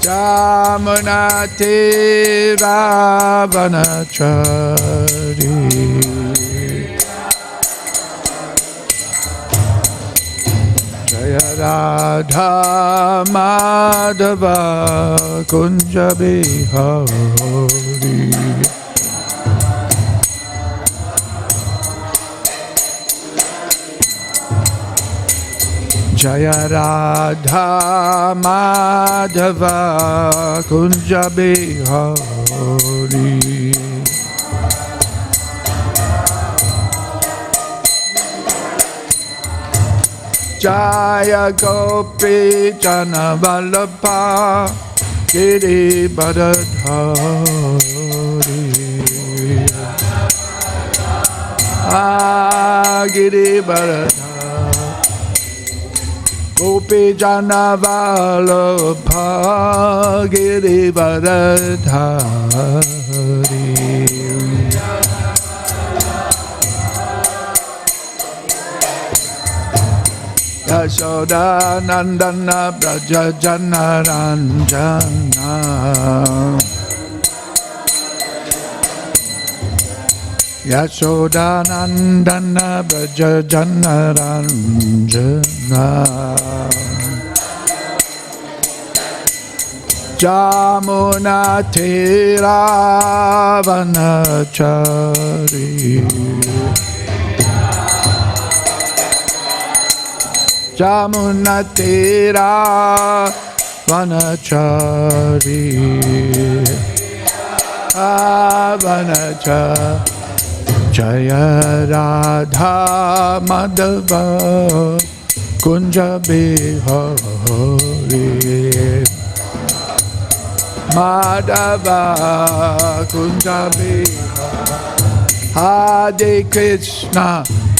Yamunati Ravanachari Jaya Radha Madhava Kunja Bihari Jaya Radha Madhava Kunja Bihari Jaya Gopi Jana Vallabha Giri Bharadhari Giri Bharadhari Gopi Jana Vallabha Giri Bharadhari Yashoda Nandana Braja Jana Ranjana Yashoda Nandana Braja Jana Ranjana Jamuna Tira Vanachari Jamuna Tira Vanachari Vanachari Jaya Radha Madhava Kunja Bihari Madhava Kunja Bihari Hare Krishna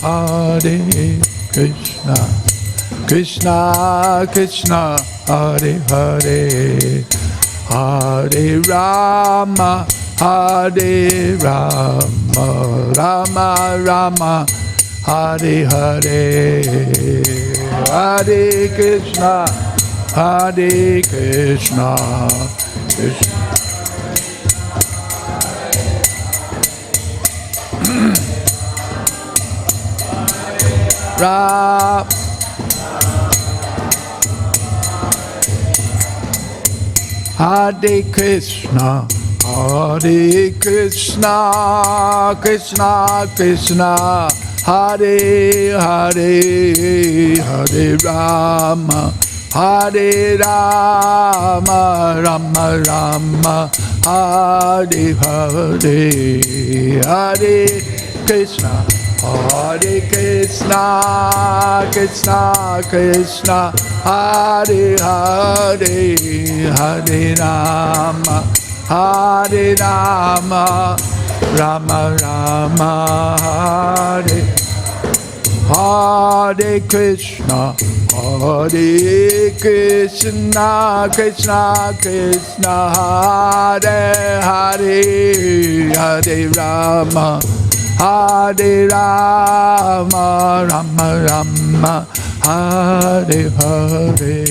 Hare Krishna Krishna Krishna Hare Hare Hare Rama Hare Rama Rama Rama Hare Hare Hare Krishna Krishna Ram Hare Krishna Hare Krishna Krishna Krishna Hare Hare Hare Rama Hare Rama Rama Rama Hare Hare Hare Krishna Hare Krishna Krishna Krishna Hare Hare Hare Rama Hare Rama Rama Rama Hare Hare Krishna Krishna Krishna Hare Hare Hare Rama Hare Rama Rama Rama Hare Hare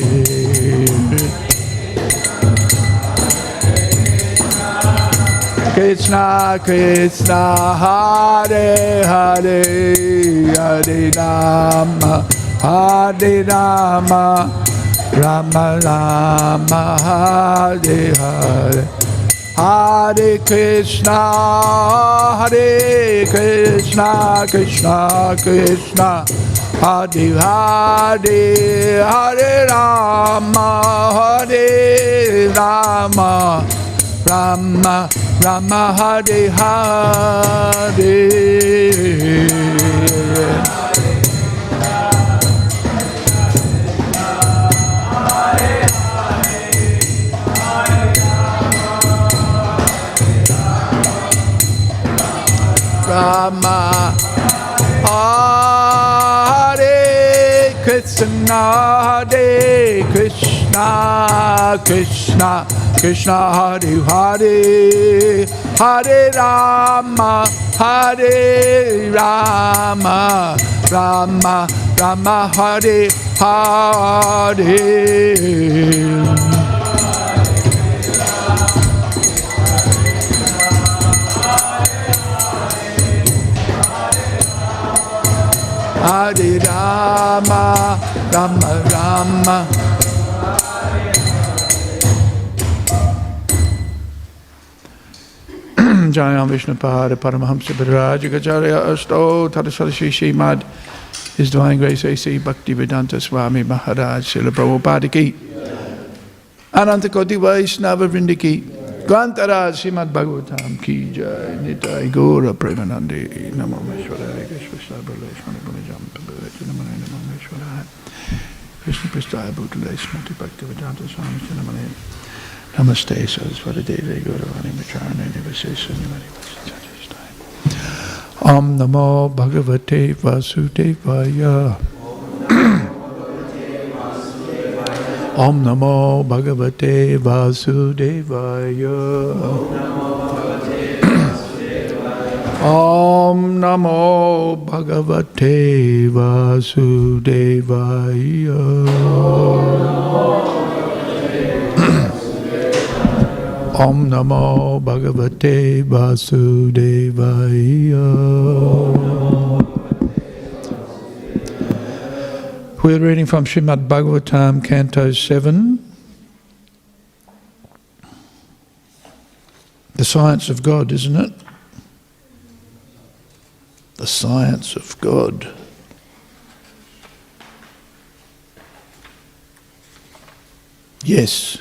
Krishna Krishna Hare Hare Hare Rama Hare Rama Rama Rama Hare Hare Hare Krishna Krishna Krishna Hare Hare Hare Rama Rama Rama Hare Hare Rama Hare Krishna Krishna Krishna Hare Hare Hare Rama Rama Rama Hare Hare Hare Rama, Rama Rama. Jayam Vishnupada Paramahamsa Virajagacharya Asto Tadasalashi Śrīmad His Divine Grace A.C. Bhaktivedanta Swami Maharaj Srila Prabhupada ki Ananta Koti Vaishnava Vrinda ki Grantaraj Śrīmad Bhāgavatam ki Jai Nitai Gaura Premanandi Namo Vishwaraya Krishna Bhaleshwara Gunajam Namo Namo Vishwaraya Krishna Pristaya Bhutale Smati Bhaktivedanta Swami Namane Namaste Saraswati Devi Gauravani Macharane Nivasesa Nivani Om Namo Bhagavate Vasudevaya Om Namo Bhagavate Vasudevaya Om Namo Bhagavate Vasudevaya Om Namo Bhagavate Vasudevaya. We're reading from Śrīmad Bhāgavatam, Canto 7. The science of God, isn't it? The science of God. Yes.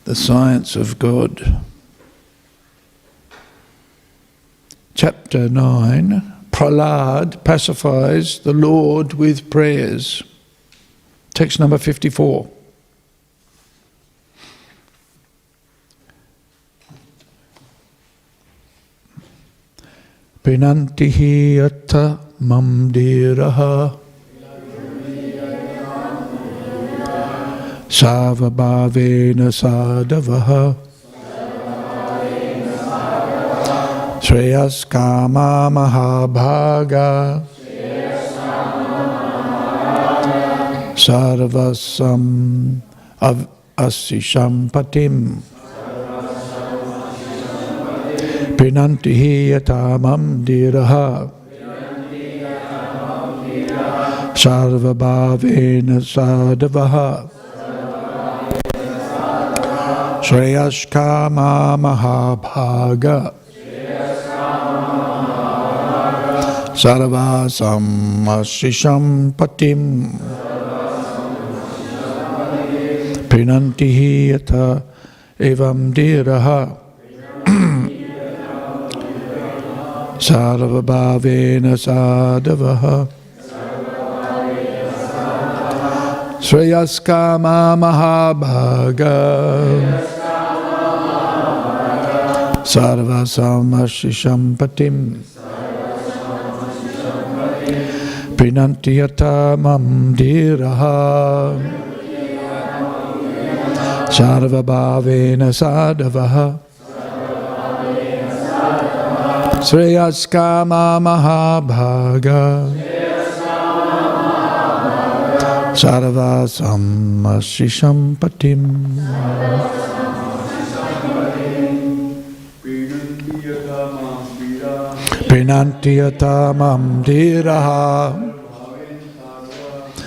The science of God. Chapter 9, Prahlad pacifies the Lord with prayers. Text number 54. Pinantihi atta mamdiraha Savabhavena sadavaha Shreyas kama mahabhaga Sarvasam asisham patim Pinantihi yatamam diraha Sarvabhavena sadavaha Shreyashkama mahabhaga Sarvasam asisham patim Pinantihi yata evam diraha Sarvabhavena sadavaha Shreyaskama mahabhaga Sarvasam ashisham patim Pinantiyata mamdiraha Sarvabhavena sadavaha Shreyaskama mahabhaga Sarvasam ashisham patim Pinantiyata mamdiraha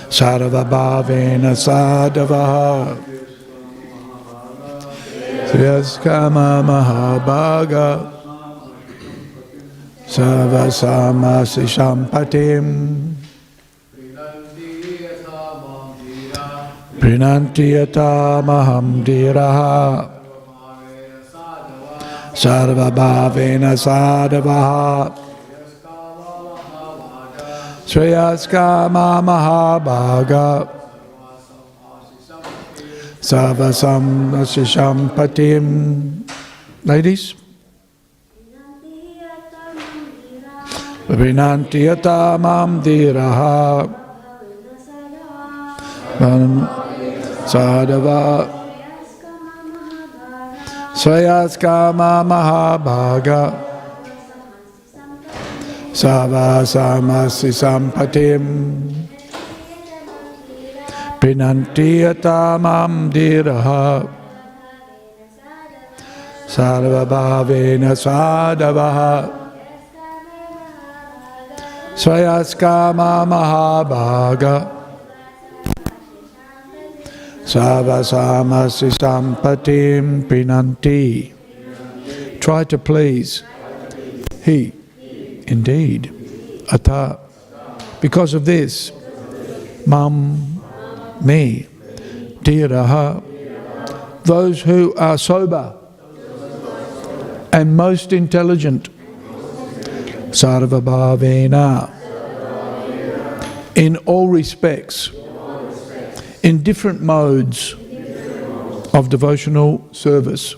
Sarvabhavena sadavaha Sriyaskama mahabhaga Sarvasama sishampatim Pinantiyata mahamdiraha Sarvabhavena sadavaha Shreyaskama mahabhaga Sarvasam asisham patim. Ladies. Vinantiyata mamdiraha Sadava Swayaskama mahabhaga Savasamasi sampatim Pinantiyata mamdiraha Sarvabhavena sadavaha Svayaskama Mahabhaga Savasamasi Sampatim Pinanti. Try to please. He. Indeed. Ata. Because of this. Mam. Me. Dhiraha. Those who are sober and most intelligent. Sarvabhavena. In all respects. In different modes of devotional service.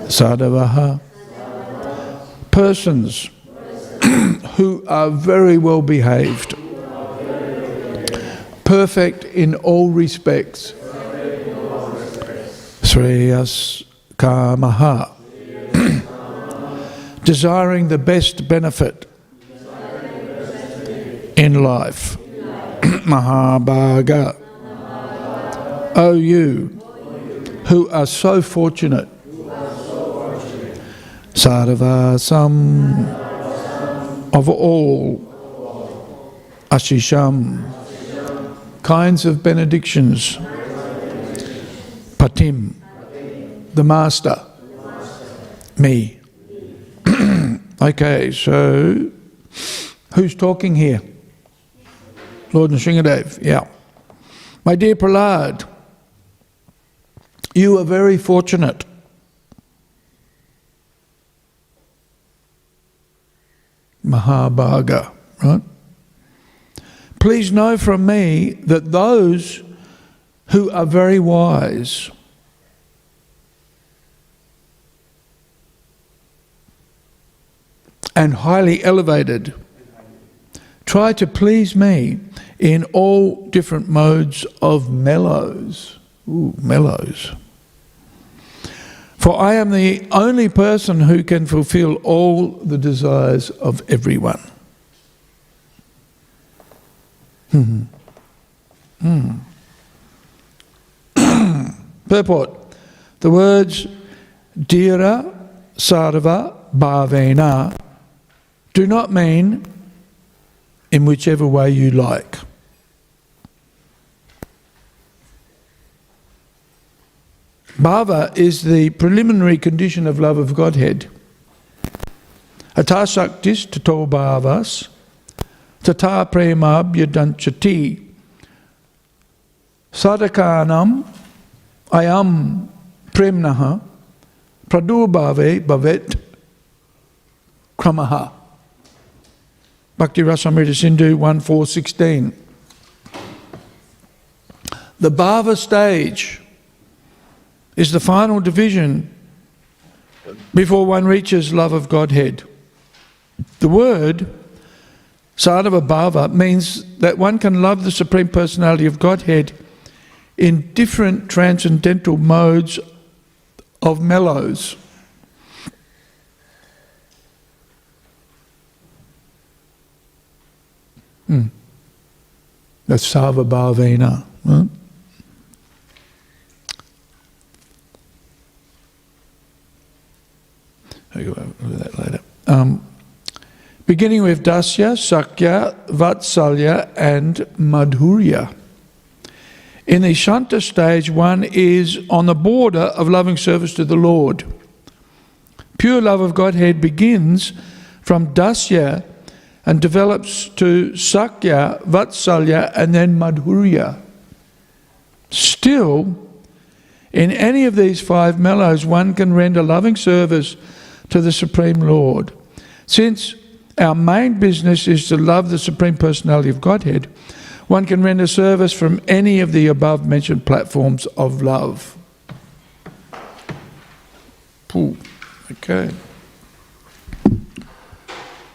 Sadhavaha. Persons who are very well behaved. Perfect in all respects. Shreyas Kamaha. Desiring the best benefit in life. Mahabhaga. O you who are so fortunate. Sarvasam. Of all. Ashisham. Kinds of benedictions. Patim. The master. Me. Okay, so who's talking here? Lord Nrsingadev, yeah. My dear Prahlad, you are very fortunate. Mahabhaga, right? Please know from me that those who are very wise and highly elevated try to please me in all different modes of mellows. Ooh, mellows. For I am the only person who can fulfill all the desires of everyone. Purport. The words Dhira Sarva Bhavena do not mean in whichever way you like. Bhava is the preliminary condition of love of Godhead. Atasaktis tato bhavas tata premabhyadanchati sadhakanam ayam premnaha pradubhave bhavet kramaha. Bhakti Rasamrita Sindhu 1.4.16. The Bhava stage is the final division before one reaches love of Godhead. The word Sadhava Bhava means that one can love the Supreme Personality of Godhead in different transcendental modes of mellows. That's Sarva Bhavena. Right? I'll go over that later. Beginning with Dasya, Sakya, Vatsalya and Madhurya. In the Shanta stage, one is on the border of loving service to the Lord. Pure love of Godhead begins from Dasya and develops to Sakya, Vatsalya and then Madhurya. Still, in any of these five mellows, one can render loving service to the Supreme Lord. Since our main business is to love the Supreme Personality of Godhead, one can render service from any of the above mentioned platforms of love. Ooh, okay.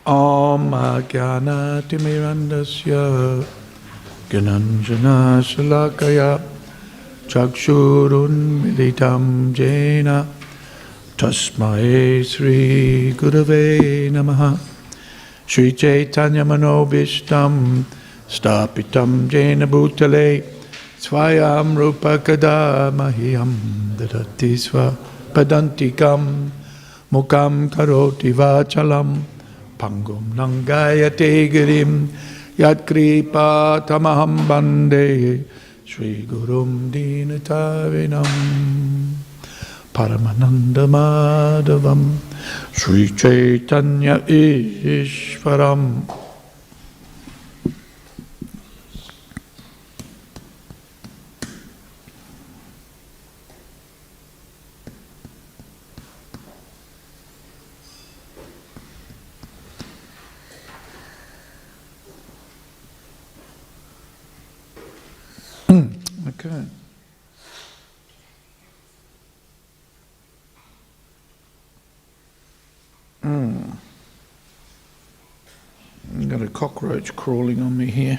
Om Ajnana Timirandasya Gyananjana Shalakaya Chakshurun Militam Jena Tasmai Sri Gurave Namaha Sri Chaitanya Manobishtam Stapitam Jena Bhutale Swayam Rupa Kada Mahiyam Dadati Sva Padantikam Mukam Karoti Vachalam pangum langayate girim yat kripa tamaham bande Shri Gurum Dinatavinam Paramananda Madhavam Shri Chaitanya Ishvaram. Okay. I've got a cockroach crawling on me here.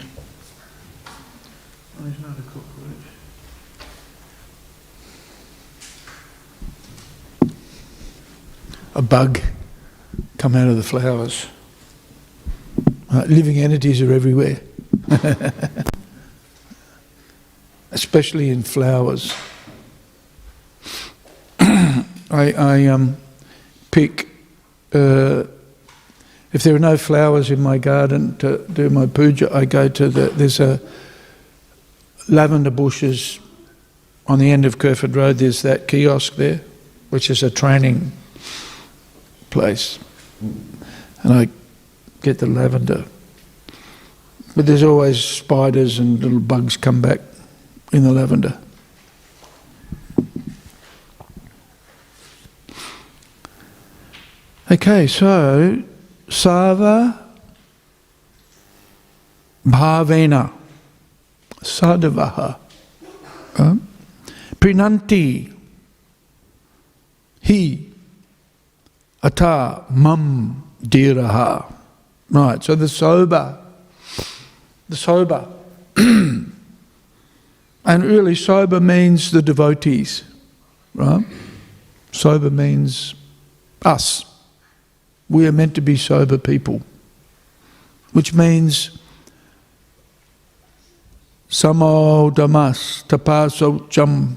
Oh, it's not a cockroach. A bug come out of the flowers. Living entities are everywhere. Especially in flowers. I pick, if there are no flowers in my garden to do my puja, I go to there's a lavender bushes on the end of Kerford Road. There's that kiosk there, which is a training place. And I get the lavender. But there's always spiders and little bugs come back in the lavender. Okay, so Sava Bhavena Sadhavaha Prinanti Hi Ata Mam Diraha. Right, so the sober. And really sober means the devotees, right? Sober means us. We are meant to be sober people, which means samo damas tapaso cham,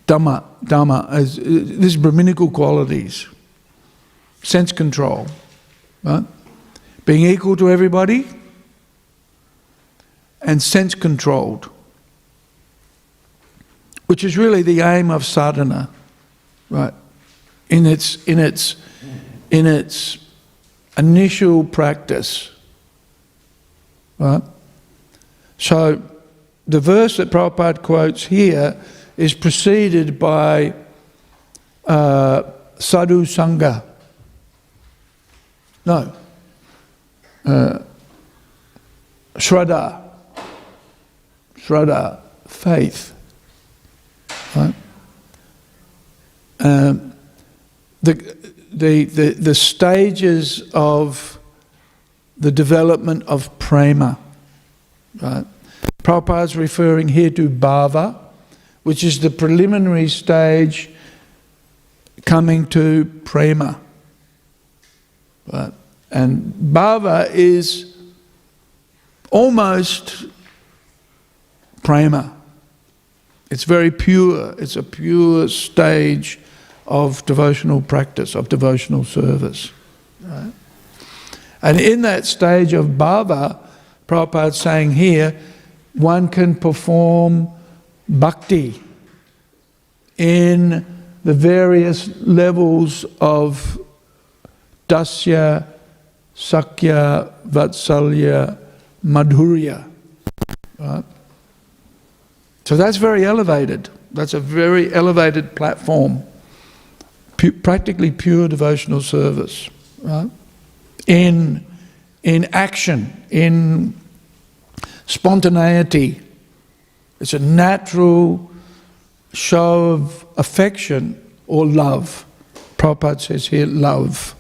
dhamma, as these Brahminical qualities, sense control, right? Being equal to everybody and sense controlled, which is really the aim of sadhana, right? In its initial practice, right? So the verse that Prabhupada quotes here is preceded by sadhu sangha. No. Shraddha, faith. Right? The stages of the development of prema. Right? Prabhupada's referring here to bhava, which is the preliminary stage coming to prema. Right? And bhava is almost prema. It's very pure. It's a pure stage of devotional practice, of devotional service. Right? And in that stage of bhava, Prabhupada's saying here, one can perform bhakti in the various levels of dasya, sakya, vatsalya, madhurya. Right? So that's very elevated. That's a very elevated platform. Practically pure devotional service. Right? In action, in spontaneity. It's a natural show of affection or love. Prabhupada says here, love.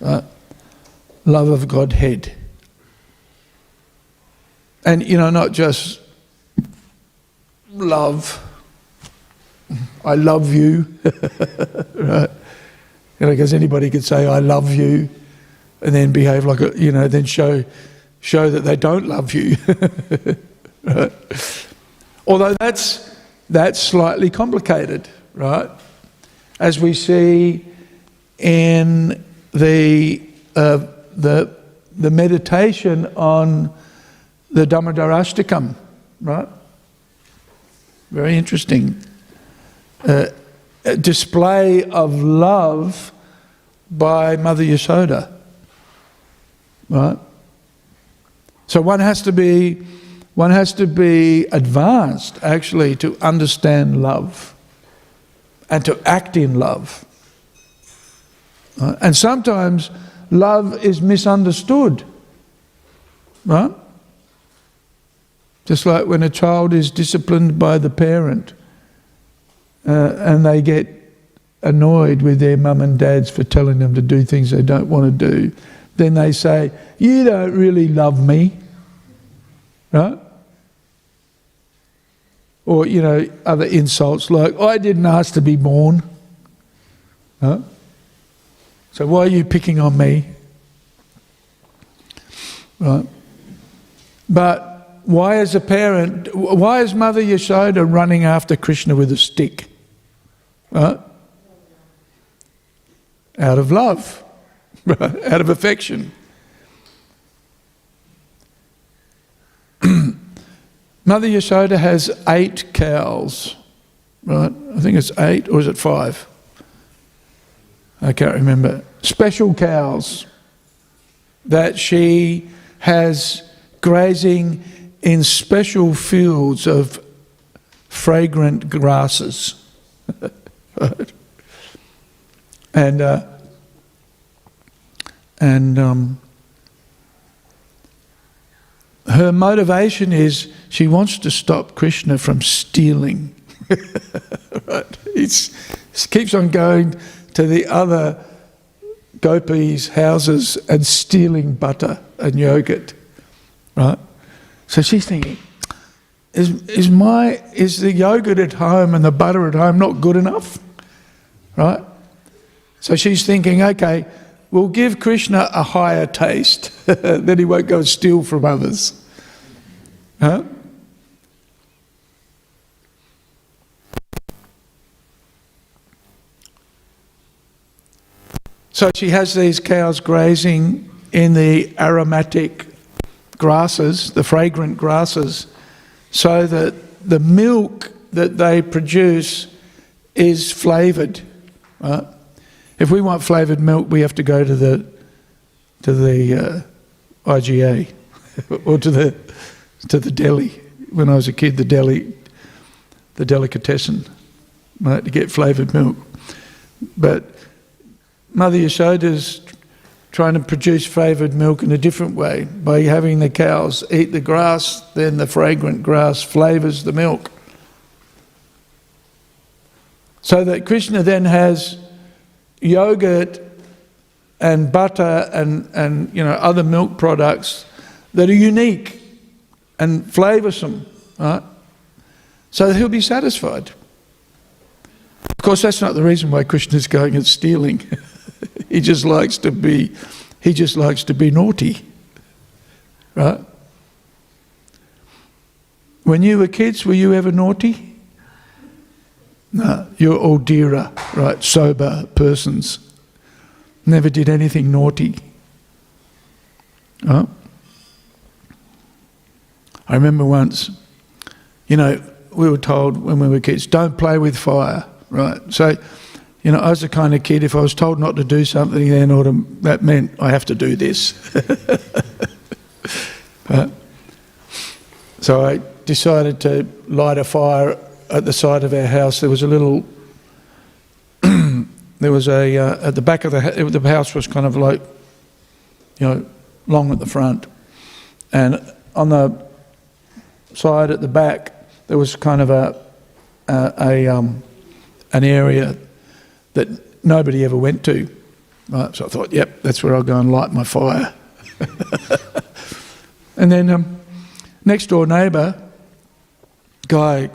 Right? Love of Godhead. And, not just love. I love you. Right? Because anybody could say, I love you, and then behave like then show that they don't love you. Right? Although that's slightly complicated, right? As we see in the meditation on the Dhammadarashtakam, right? Very interesting. A display of love by Mother Yashoda, right? So one has to be advanced actually to understand love and to act in love. Right? And sometimes love is misunderstood, right? Just like when a child is disciplined by the parent and they get annoyed with their mum and dads for telling them to do things they don't want to do, then they say, "You don't really love me," right? Or, other insults like, "I didn't ask to be born," right? So why are you picking on me? Right? But why is Mother Yashoda running after Krishna with a stick? Right? Out of love, right? Out of affection. Mother Yashoda has 8 cows, right? I think it's 8, or is it 5? I can't remember. Special cows that she has grazing in special fields of fragrant grasses. Right? And her motivation is she wants to stop Krishna from stealing. Right? He keeps on going to the other gopis' houses and stealing butter and yogurt. Right? So she's thinking, is the yogurt at home and the butter at home not good enough? Right? So she's thinking, okay, we'll give Krishna a higher taste, then he won't go and steal from others. Huh? So she has these cows grazing in the aromatic grasses, the fragrant grasses, so that the milk that they produce is flavoured. Right? If we want flavoured milk, we have to go to the IGA or to the deli. When I was a kid, the delicatessen, right, to get flavoured milk. But Mother Yashoda's trying to produce flavoured milk in a different way by having the cows eat the grass, then the fragrant grass flavours the milk. So that Krishna then has yogurt and butter and other milk products that are unique and flavoursome, right? So that he'll be satisfied. Of course, that's not the reason why Krishna's going and stealing. He just likes to be naughty, right? When you were kids, were you ever naughty? No, you're all dhira, right? Sober persons. Never did anything naughty. Right? I remember once, we were told when we were kids, don't play with fire, right? So, I was the kind of kid, if I was told not to do something, then that meant I have to do this. Right? So I decided to light a fire at the side of our house. There was a little, at the back of the house was kind of like, long at the front. And on the side at the back, there was kind of an area that nobody ever went to. Right? So I thought, yep, that's where I'll go and light my fire. And then next door neighbour, guy,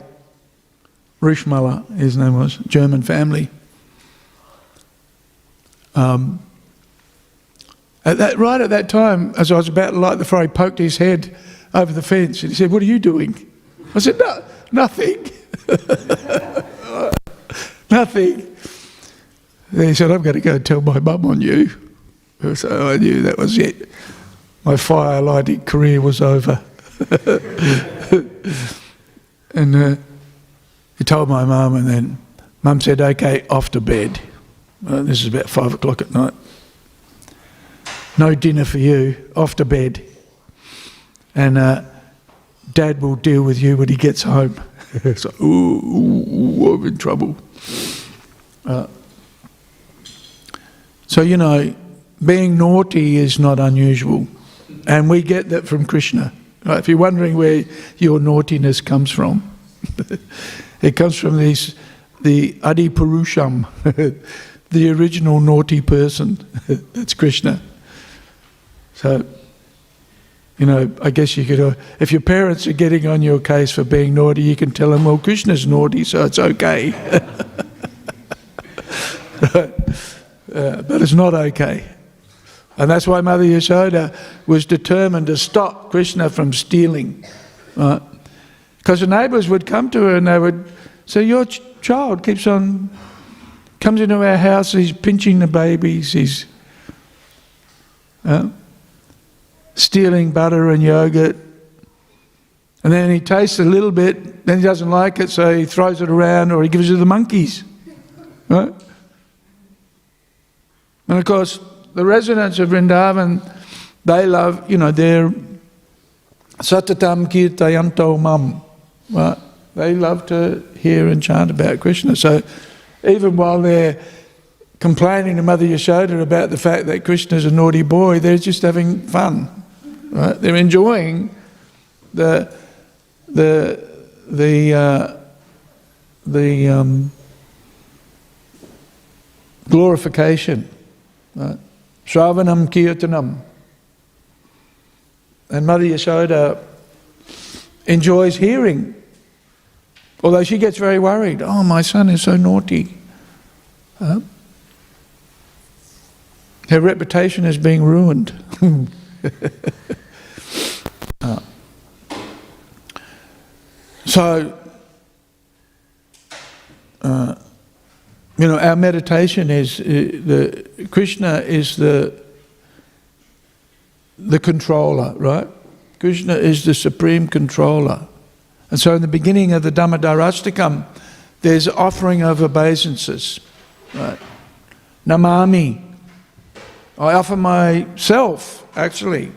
Rishmala, his name was, German family. Right at that time, as I was about to light the fire, he poked his head over the fence and he said, "What are you doing?" I said, "No, nothing." Nothing. He said, I'm going to go tell my mum on you. So I knew that was it. My fire-lighting career was over. And he told my mum, and then Mum said, okay, off to bed. This is about 5 o'clock at night. No dinner for you, off to bed. And Dad will deal with you when he gets home. So, ooh, I'm in trouble. So, you know, being naughty is not unusual. And we get that from Krishna. Right? If you're wondering where your naughtiness comes from, it comes from the Adi Purusham, the original naughty person. That's Krishna. So, you know, I guess you could, if your parents are getting on your case for being naughty, you can tell them, well, Krishna's naughty, so it's okay. But it's not okay. And that's why Mother Yashoda was determined to stop Krishna from stealing. Right? Because the neighbours would come to her and they would say, your child comes into our house, he's pinching the babies, he's stealing butter and yogurt. And then he tastes a little bit, then he doesn't like it, so he throws it around or he gives it to the monkeys. Right? And of course, the residents of Vrindavan, they love, you know, they're satatam kirtayanto mam. Right? They love to hear and chant about Krishna. So even while they're complaining to Mother Yashoda about the fact that Krishna's a naughty boy, they're just having fun. Right? They're enjoying the glorification. Right? Shravanam Kirtanam. And Mother Yashoda enjoys hearing. Although she gets very worried. Oh, my son is so naughty. Her reputation is being ruined. So, you know, our meditation is Krishna is the controller, right? Krishna is the supreme controller. And so in the beginning of the Dhammadarastakam, there's offering of obeisances. Right? Namami. I offer myself, actually.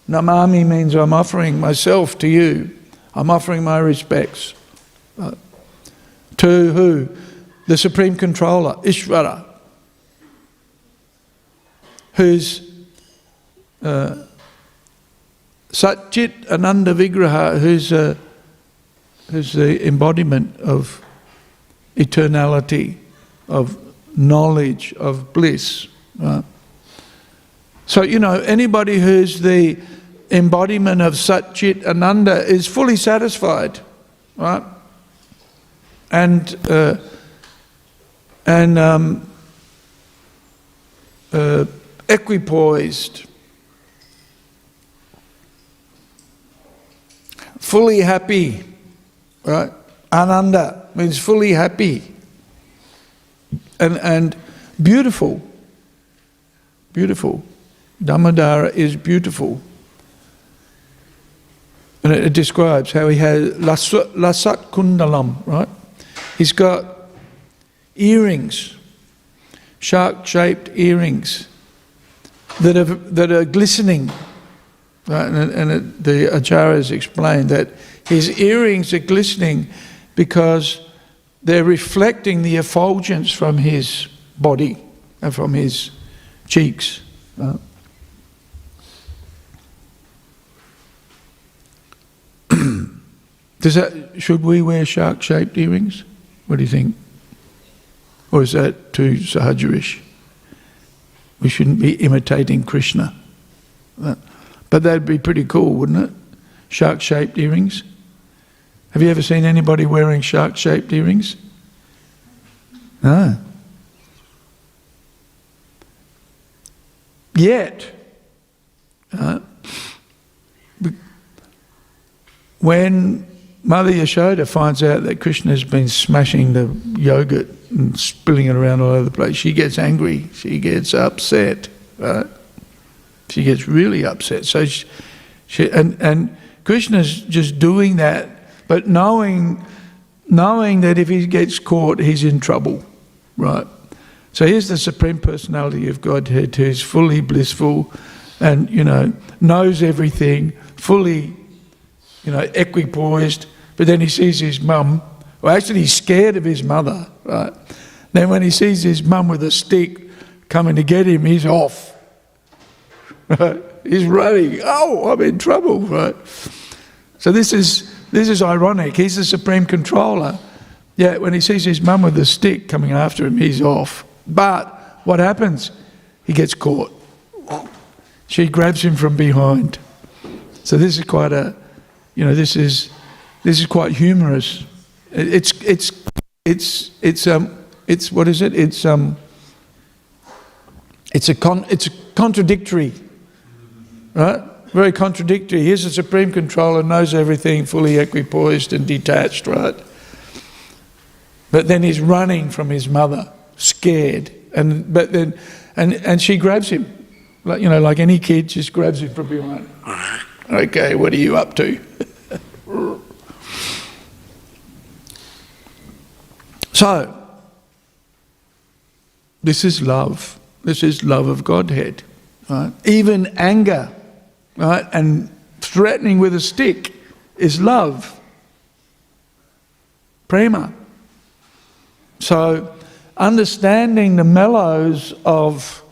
Namami means I'm offering myself to you. I'm offering my respects. Right? To who? The Supreme Controller, Ishvara, who's Satchit Ananda Vigraha, who's the embodiment of eternality, of knowledge, of bliss. Right? So, you know, anybody who's the embodiment of Satchit Ananda is fully satisfied, right? And equipoised, fully happy, right? Ananda means fully happy, and beautiful. Beautiful. Damodara is beautiful. And it describes how he has lasat kundalam, right? He's got earrings, shark-shaped earrings that are glistening. Right? And the Acharyas explained that his earrings are glistening because they're reflecting the effulgence from his body and from his cheeks. Right? Should we wear shark-shaped earrings? What do you think? Or is that too sahajarish? We shouldn't be imitating Krishna. But that'd be pretty cool, wouldn't it? Shark-shaped earrings. Have you ever seen anybody wearing shark-shaped earrings? No. Yet, when Mother Yashoda finds out that Krishna has been smashing the yogurt and spilling it around all over the place. She gets angry. She gets upset. Right? She gets really upset. So and Krishna's just doing that, but knowing that if he gets caught, he's in trouble. Right? So here's the Supreme Personality of Godhead who is fully blissful and, knows everything, fully, equipoised. But then he sees his mum. Well, actually, he's scared of his mother, right? Then when he sees his mum with a stick coming to get him, he's off. Right? He's running. Oh, I'm in trouble, right? So this is ironic. He's the Supreme Controller. Yeah, when he sees his mum with a stick coming after him, he's off. But what happens? He gets caught. She grabs him from behind. So this is quite a, this is quite humorous. It's what is it? It's contradictory, right? Very contradictory. Here's a Supreme Controller, knows everything, fully equipoised and detached, right? But then he's running from his mother, scared, and she grabs him, like any kid, just grabs him from behind. Okay, what are you up to? So, this is love. This is love of Godhead. Right? Even anger, right, and threatening with a stick is love. Prema. So, understanding the mellows of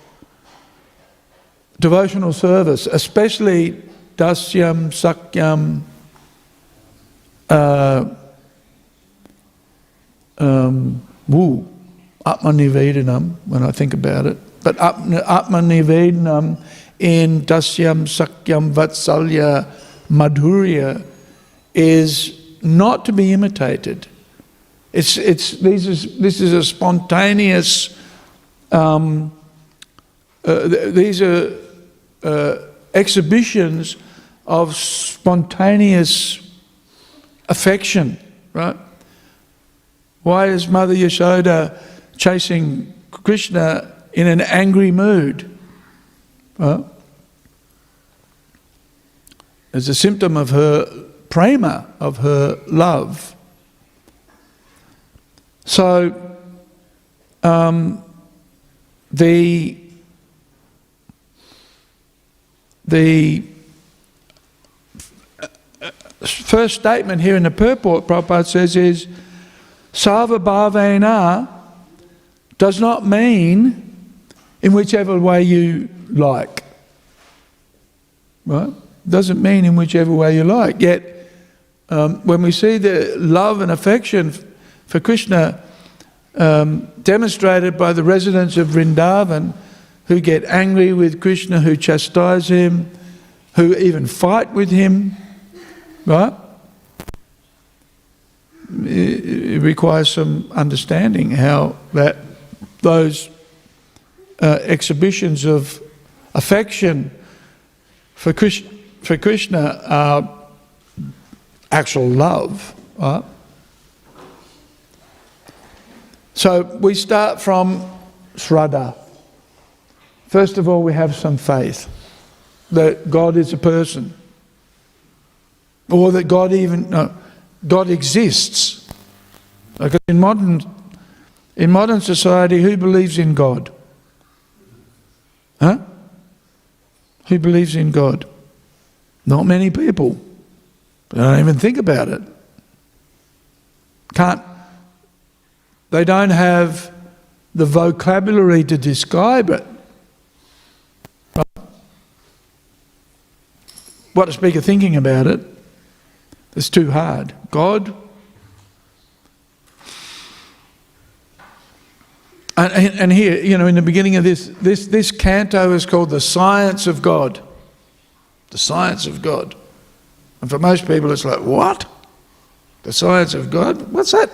devotional service, especially dasyam, sakyam, Atmanivedanam, when I think about it. But Atmanivedanam in Dasyam, Sakyam, Vatsalya, Madhurya is not to be imitated. This is a spontaneous. These are exhibitions of spontaneous affection, right? Why is Mother Yashoda chasing Krishna in an angry mood? Well, it's a symptom of her prema, of her love. So, the first statement here in the purport, Prabhupada says, is Sarva Bhavena does not mean in whichever way you like. Right? Doesn't mean in whichever way you like. Yet, when we see the love and affection for Krishna demonstrated by the residents of Vrindavan, who get angry with Krishna, who chastise him, who even fight with him, right? It requires some understanding how those exhibitions of affection for Krishna are actual love, right? So we start from Shraddha. First of all, we have some faith that God is a person, or that God exists. Because in modern society, who believes in God? Huh? Who believes in God? Not many people. They don't even think about it. They don't have the vocabulary to describe it. What to speak of thinking about it? It's too hard. God. And here, in the beginning of this canto is called The Science of God. The Science of God. And for most people it's like, what? The Science of God? What's that?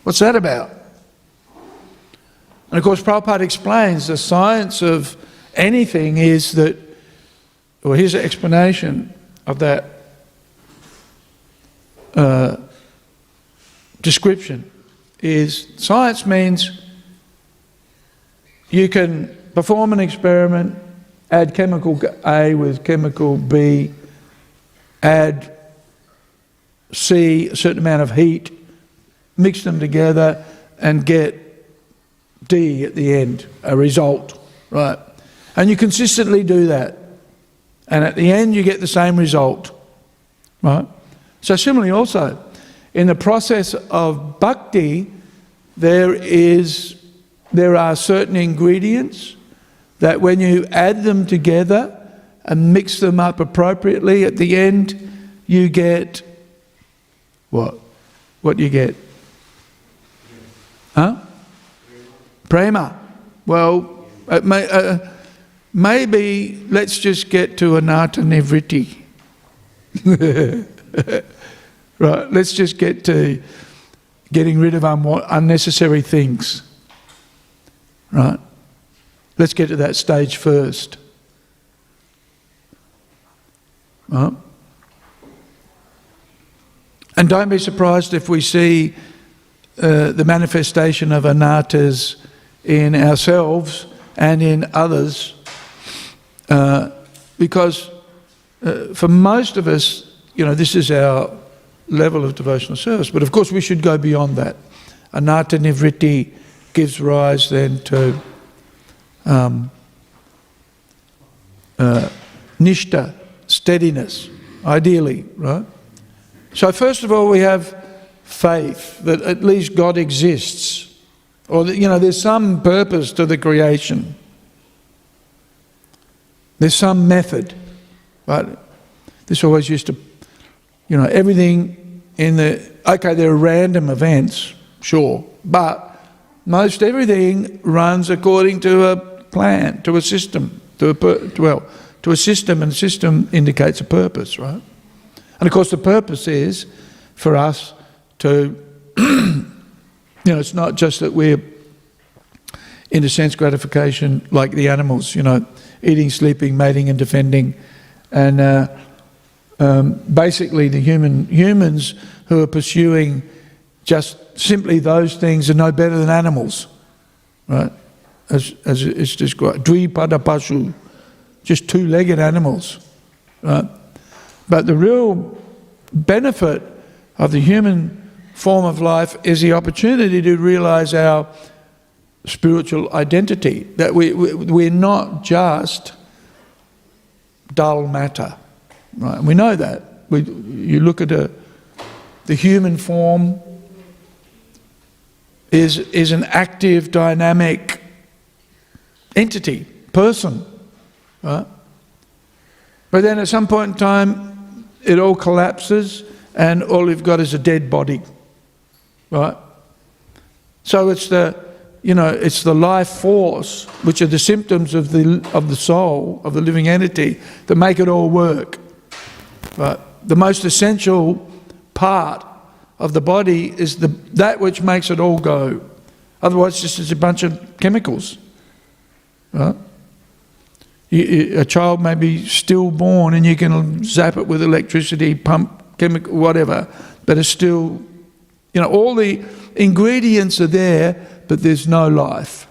What's that about? And of course Prabhupada explains the science of anything is that, well, here's an explanation of that description. is science means you can perform an experiment, add chemical A with chemical B, add C, a certain amount of heat, mix them together and get D at the end, a result, right? And you consistently do that. And at the end you get the same result, right? So similarly also, in the process of bhakti, there are certain ingredients that when you add them together and mix them up appropriately, at the end you get what? What do you get? Huh? Prema. Well, maybe let's just get to anatta nivritti. Right, let's just get to getting rid of unnecessary things. Right? Let's get to that stage first. Right? And don't be surprised if we see the manifestation of anattas in ourselves and in others, because for most of us, this is our level of devotional service. But of course we should go beyond that. Anatta nivritti gives rise then to nishta, steadiness, ideally, right? So first of all we have faith that at least God exists, or that, there's some purpose to the creation. There's some method, right? This always used to, everything there are random events, sure, but most everything runs according to a plan, to a system, to a system, and system indicates a purpose, right? And of course the purpose is for us to, it's not just that we're into sense gratification like the animals, eating, sleeping, mating and defending, and basically the humans who are pursuing just simply those things are no better than animals, right? As it's described, dvipada pashu, just two-legged animals, right? But the real benefit of the human form of life is the opportunity to realise our spiritual identity, that we're not just dull matter, right? We know that. You look at the human form is an active, dynamic entity, person, right? But then at some point in time, it all collapses and all you've got is a dead body, right? So it's it's the life force, which are the symptoms of the soul, of the living entity, that make it all work, right? The most essential part of the body is that which makes it all go. Otherwise, it's just a bunch of chemicals, right? A child may be stillborn and you can zap it with electricity, pump, chemical, whatever, but it's still, all the ingredients are there, but there's no life.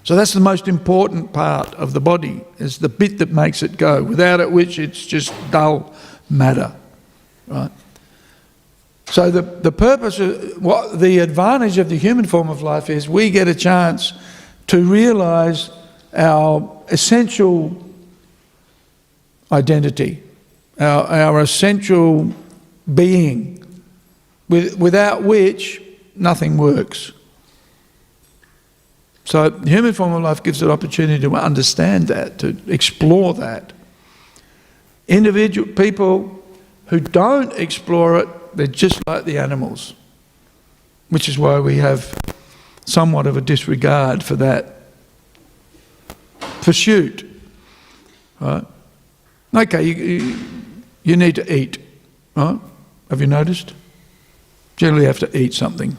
So that's the most important part of the body, is the bit that makes it go, without it which it's just dull matter, right? So the purpose, the advantage of the human form of life is we get a chance to realise our essential identity, our essential being, without which nothing works. So the human form of life gives an opportunity to understand that, to explore that. Individual people who don't explore it, they're just like the animals, which is why we have somewhat of a disregard for that pursuit, right? Okay, you need to eat, right? Have you noticed? Generally have to eat something.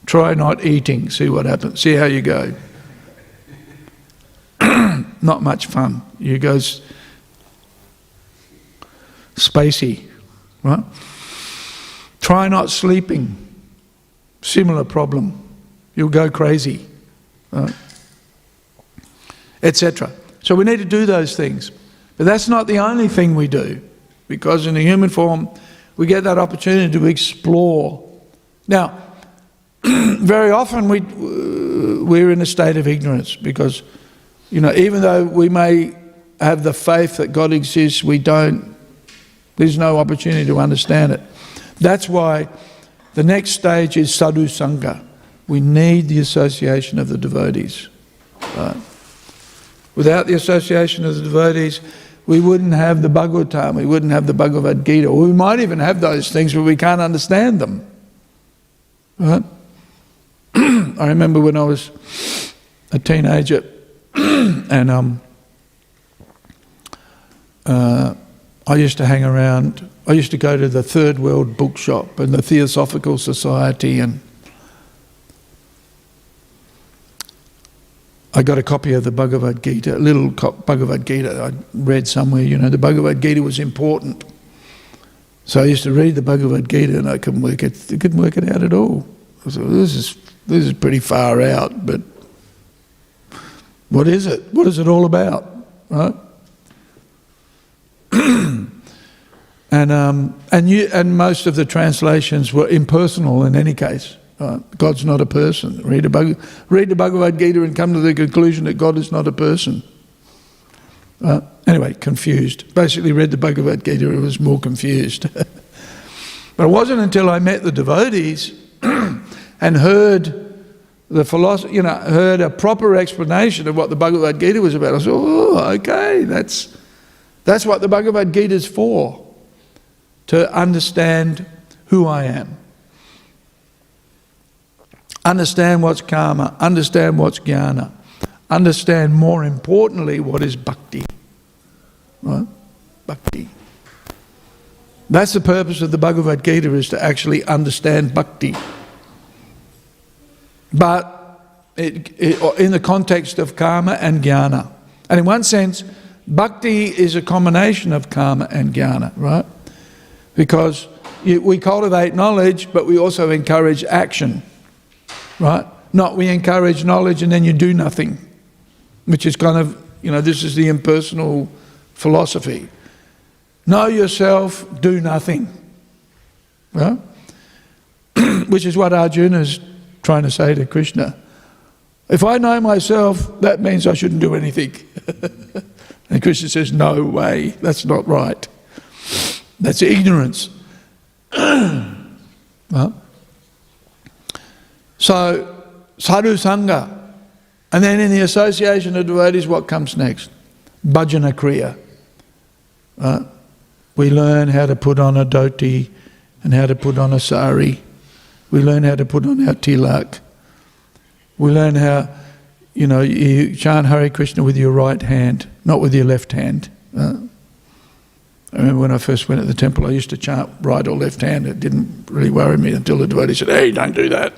Try not eating, see what happens, see how you go. Not much fun. You go spacey, right? Try not sleeping. Similar problem. You'll go crazy. Etc. So we need to do those things. But that's not the only thing we do, because in the human form we get that opportunity to explore. Now, very often we're in a state of ignorance because, even though we may have the faith that God exists, there's no opportunity to understand it. That's why the next stage is sadhu sangha. We need the association of the devotees. Right? Without the association of the devotees, we wouldn't have the Bhagavatam, we wouldn't have the Bhagavad Gita. Or we might even have those things, but we can't understand them. Right? I remember when I was a teenager and I used to hang around. I used to go to the Third World Bookshop and the Theosophical Society, and I got a copy of the Bhagavad Gita, a little Bhagavad Gita I read somewhere. The Bhagavad Gita was important. So I used to read the Bhagavad Gita and I couldn't work it out at all. I thought, this is pretty far out, but what is it? What is it all about? Right? And most of the translations were impersonal in any case. God's not a person. Read the Bhagavad Gita and come to the conclusion that God is not a person. Anyway, confused. Basically read the Bhagavad Gita and was more confused. But it wasn't until I met the devotees and heard the philosophy, heard a proper explanation of what the Bhagavad Gita was about. I said, oh, okay, that's what the Bhagavad Gita is for. To understand who I am. Understand what's karma, understand what's jnana, understand more importantly what is bhakti. Right? Bhakti. That's the purpose of the Bhagavad Gita, is to actually understand bhakti. But in the context of karma and jnana. And in one sense, bhakti is a combination of karma and jnana, right? Because we cultivate knowledge, but we also encourage action, right? Not we encourage knowledge and then you do nothing, which is kind of, this is the impersonal philosophy. Know yourself, do nothing, right? Which is what Arjuna is trying to say to Krishna. If I know myself, that means I shouldn't do anything. And Krishna says, no way, that's not right. That's ignorance. Well, so, sadhu sangha. And then in the association of devotees, what comes next? Bhajana kriya. We learn how to put on a dhoti and how to put on a sari. We learn how to put on our tilak. We learn how, you chant Hare Krishna with your right hand, not with your left hand. I remember when I first went to the temple, I used to chant right or left hand. It didn't really worry me until the devotee said, hey, don't do that.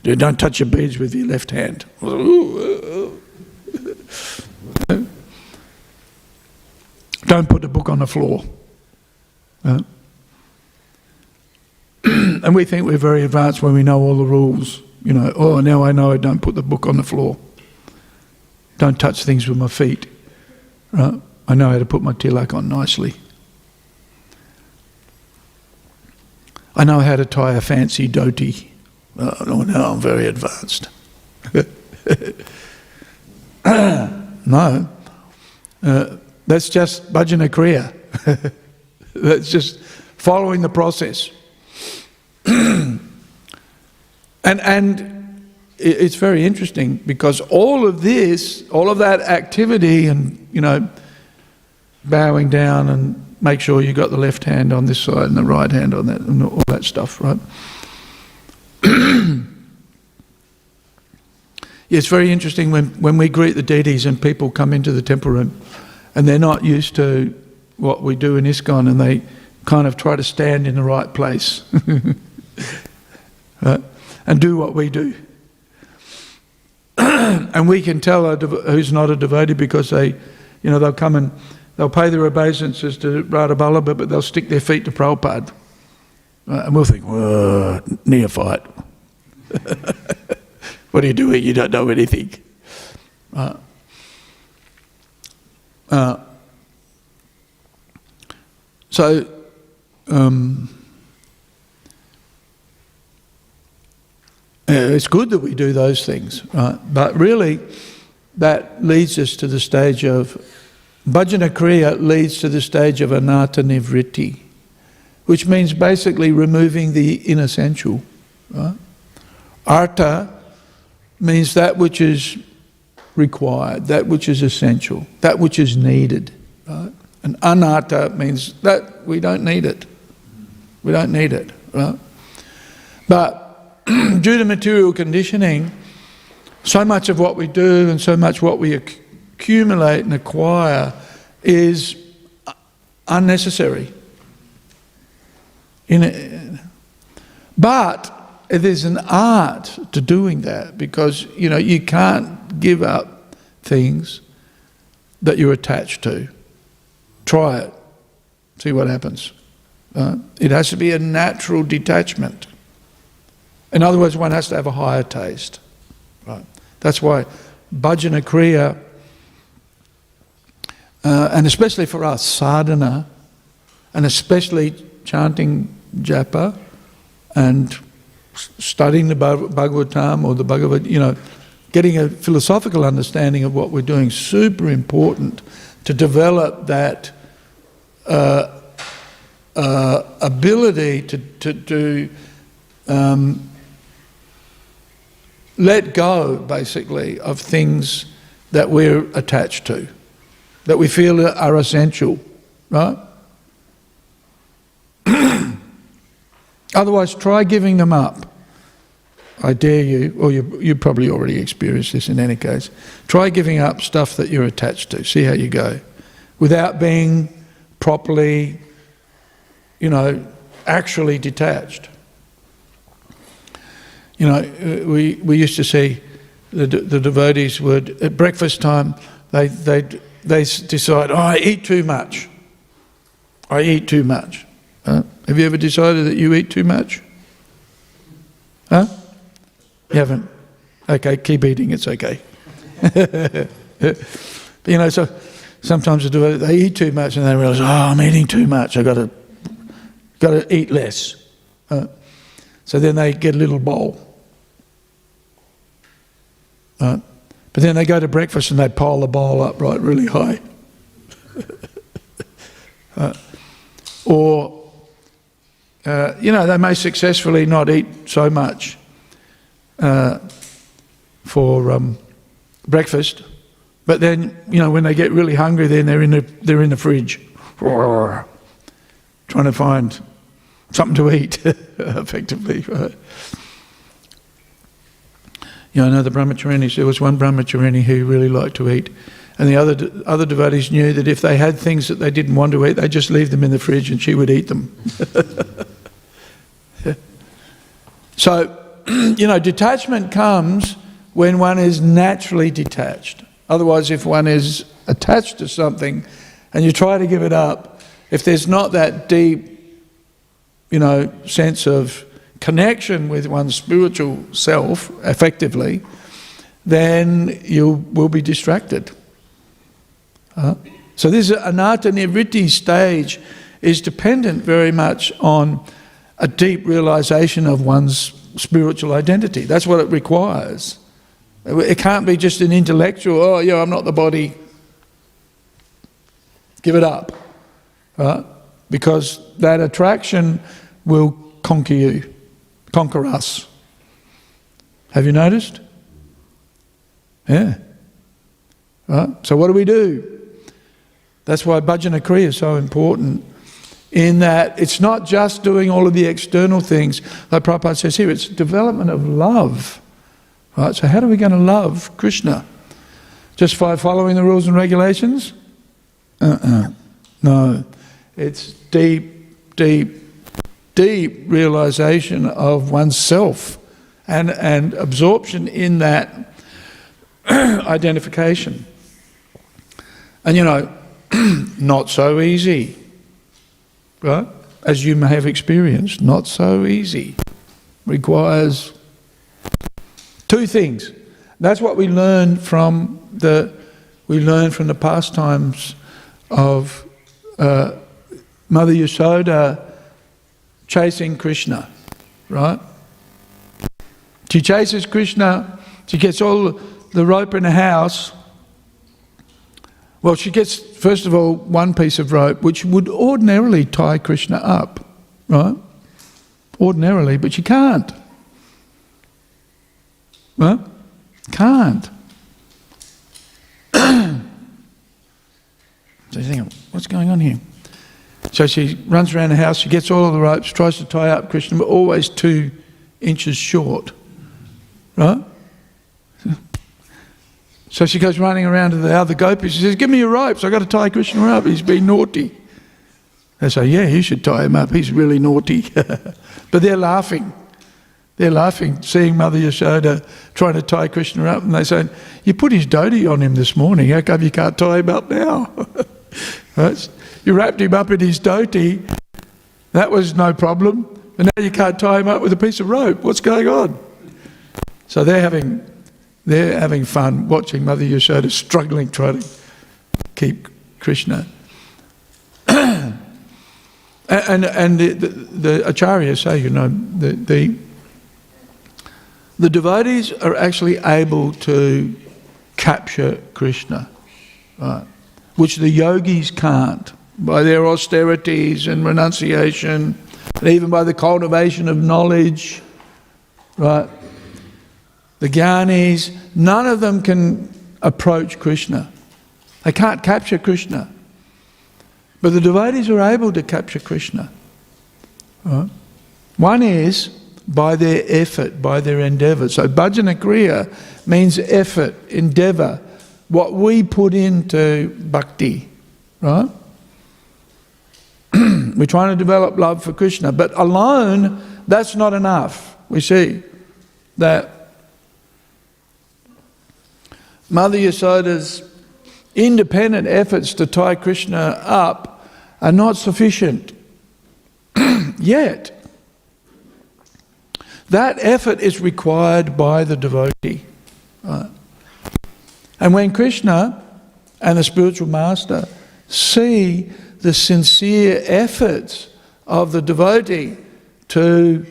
Don't touch your beads with your left hand. I was like, don't put the book on the floor. And we think we're very advanced when we know all the rules. Now I know I don't put the book on the floor. Don't touch things with my feet. Right? I know how to put my tilak on nicely. I know how to tie a fancy dhoti. Now I'm very advanced. No. That's just bhajana kriya. That's just following the process. And it's very interesting because all of that activity and, bowing down and make sure you got the left hand on this side and the right hand on that and all that stuff, right? It's very interesting when we greet the deities and people come into the temple room and they're not used to what we do in ISKCON and they kind of try to stand in the right place right? And do what we do. And we can tell who's not a devotee because they'll come and they'll pay their obeisances to Radha Vallabha, but they'll stick their feet to Prabhupada. And we'll think, whoa, neophyte. What are you doing? You don't know anything. It's good that we do those things, right? But really, that leads us to the stage of bhajana kriya, leads to the stage of anatta nivritti, which means basically removing the inessential. Right? Artha means that which is required, that which is essential, that which is needed. Right? And anatta means that we don't need it. We don't need it. Right? But due to material conditioning, so much of what we do and so much what we accumulate and acquire is unnecessary. But there's an art to doing that, because you can't give up things that you're attached to. Try it. See what happens. It has to be a natural detachment. In other words, one has to have a higher taste. Right? That's why bhajana kriya, and especially for us, sadhana, and especially chanting japa and studying the Bhagavatam or the Bhagavad, getting a philosophical understanding of what we're doing, super important to develop that ability to let go, basically, of things that we're attached to, that we feel are essential, right? Otherwise, try giving them up. I dare you, or you probably already experienced this in any case. Try giving up stuff that you're attached to. See how you go. Without being properly, actually detached. We used to see the devotees would, at breakfast time, they decide, I eat too much. I eat too much. Have you ever decided that you eat too much? Huh? You haven't? Okay, keep eating, it's okay. But so sometimes they eat too much and they realise, I'm eating too much, I've got to eat less. So then they get a little bowl. But then they go to breakfast and they pile the bowl up really high. Or they may successfully not eat so much for breakfast, but then when they get really hungry, then they're in the fridge, trying to find something to eat, effectively. Right? I know the brahmacharis. There was one brahmacharini who really liked to eat, and the other devotees knew that if they had things that they didn't want to eat, they'd just leave them in the fridge and she would eat them. So, detachment comes when one is naturally detached. Otherwise, if one is attached to something and you try to give it up, if there's not that deep, sense of connection with one's spiritual self, effectively, then you will be distracted. So this anatta nivritti stage is dependent very much on a deep realization of one's spiritual identity. That's what it requires. It can't be just an intellectual, I'm not the body, give it up. Right? Because that attraction will conquer us. Have you noticed? Yeah. Right? So what do? That's why bhajana kriya is so important, in that it's not just doing all of the external things. Like Prabhupada says here, it's development of love. Right? So how are we going to love Krishna? Just by following the rules and regulations? No. It's deep, deep, deep realization of oneself and absorption in that identification. And not so easy, right? as you may have experienced, not so easy. Requires two things. That's what we learn from the pastimes of Mother Yashoda chasing Krishna, right? She chases Krishna, she gets all the rope in the house. Well, she gets, first of all, one piece of rope which would ordinarily tie Krishna up, right? Ordinarily, but she can't. Right? Can't. So you think, what's going on here? So she runs around the house, she gets all of the ropes, tries to tie up Krishna, but always 2 inches short. Right? So she goes running around to the other gopis. She says, give me your ropes, I've got to tie Krishna up, he's been naughty. They say, yeah, you should tie him up, he's really naughty. But they're laughing. They're laughing, seeing Mother Yashoda trying to tie Krishna up, and they say, you put his dhoti on him this morning, how come you can't tie him up now? Right? You wrapped him up in his dhoti, that was no problem, but now you can't tie him up with a piece of rope. What's going on? So they're having fun watching Mother Yashoda struggling, trying to keep Krishna. and the acharyas say, you know, the devotees are actually able to capture Krishna, right? Which the yogis can't, by their austerities and renunciation, and even by the cultivation of knowledge, right? The jnanis, none of them can approach Krishna. They can't capture Krishna. But the devotees are able to capture Krishna. Right? One is by their effort, by their endeavour. So bhajana kriya means effort, endeavour, what we put into bhakti, right? We're trying to develop love for Krishna, but alone, that's not enough. We see that Mother Yashoda's independent efforts to tie Krishna up are not sufficient yet. That effort is required by the devotee. Right? And when Krishna and the spiritual master see the sincere efforts of the devotee to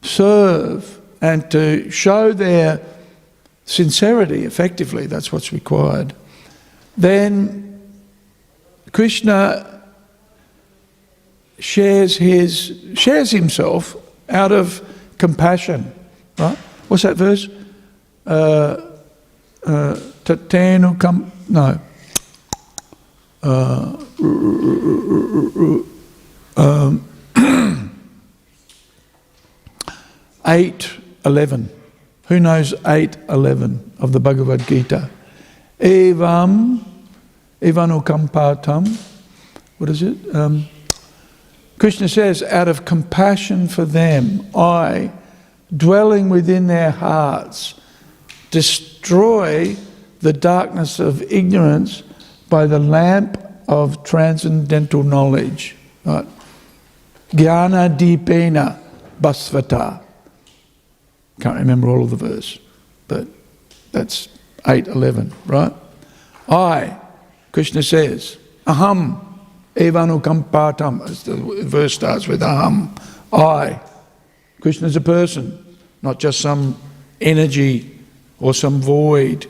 serve and to show their sincerity, effectively, that's what's required, then Krishna shares himself out of compassion, right? What's that verse? Tatenu kam... No. 8:11. Who knows 8:11 of the Bhagavad Gita? Evanu kampatam. What is it? Krishna says, out of compassion for them, I, dwelling within their hearts, destroy the darkness of ignorance by the lamp of transcendental knowledge. Right? Jnana dipena basvata. Can't remember all of the verse, but that's 8:11, right? I, Krishna says, aham evanu kampatam. The verse starts with aham, I. Krishna's a person, not just some energy or some void,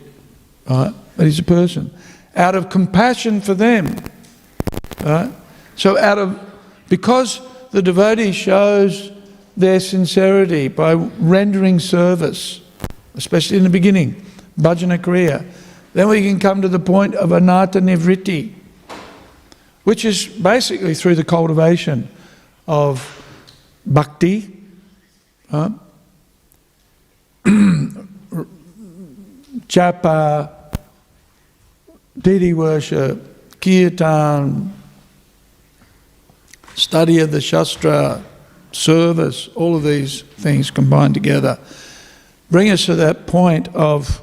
right? But he's a person. Out of compassion for them, right? So because the devotee shows their sincerity by rendering service, especially in the beginning, bhajana kriya, then we can come to the point of anatta nivritti, which is basically through the cultivation of bhakti, japa, deity worship, kirtan, study of the Shastra, service, all of these things combined together bring us to that point of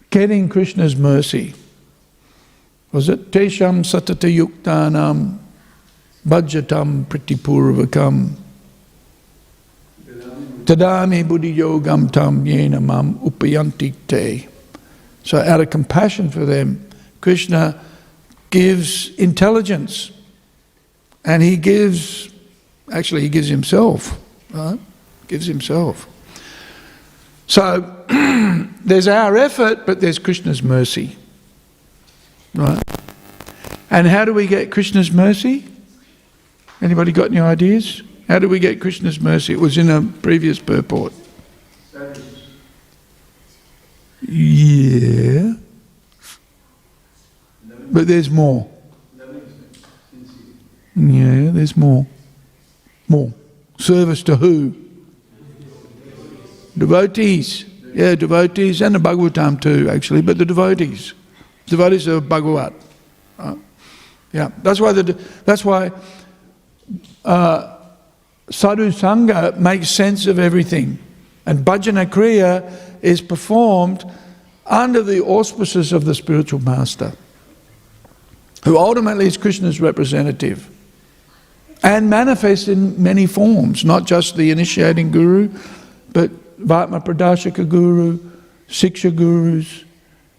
getting Krishna's mercy. was it? Tesham satata yuktanam bhajatam pritipurvakam tadami buddhi yogam tam yena mam upayanti te. So out of compassion for them, Krishna gives intelligence, and he gives himself, right? Gives himself. So there's our effort, but there's Krishna's mercy, right? And how do we get Krishna's mercy? Anybody got any ideas? How do we get Krishna's mercy? It was in a previous purport. Yeah. But there's more. Yeah, there's more. More. Service to who? Devotees. Yeah, devotees, and the Bhagavatam too, actually, but the devotees. Devotees of Bhagavat. Yeah, that's why Sadhu Sangha makes sense of everything. And Bhajana Kriya is performed under the auspices of the spiritual master, who ultimately is Krishna's representative and manifests in many forms, not just the initiating guru, but Vatma Pradashaka Guru, Siksha Gurus.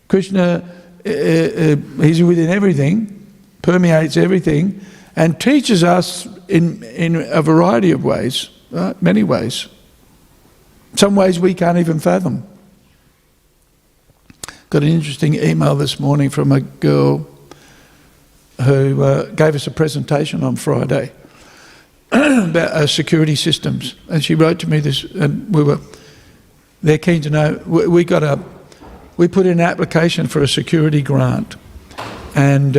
Krishna, he's within everything, permeates everything, and teaches us in a variety of ways, right? Many ways. Some ways we can't even fathom. Got an interesting email this morning from a girl who gave us a presentation on Friday about security systems, and she wrote to me this, and they're keen to know. We put in an application for a security grant, and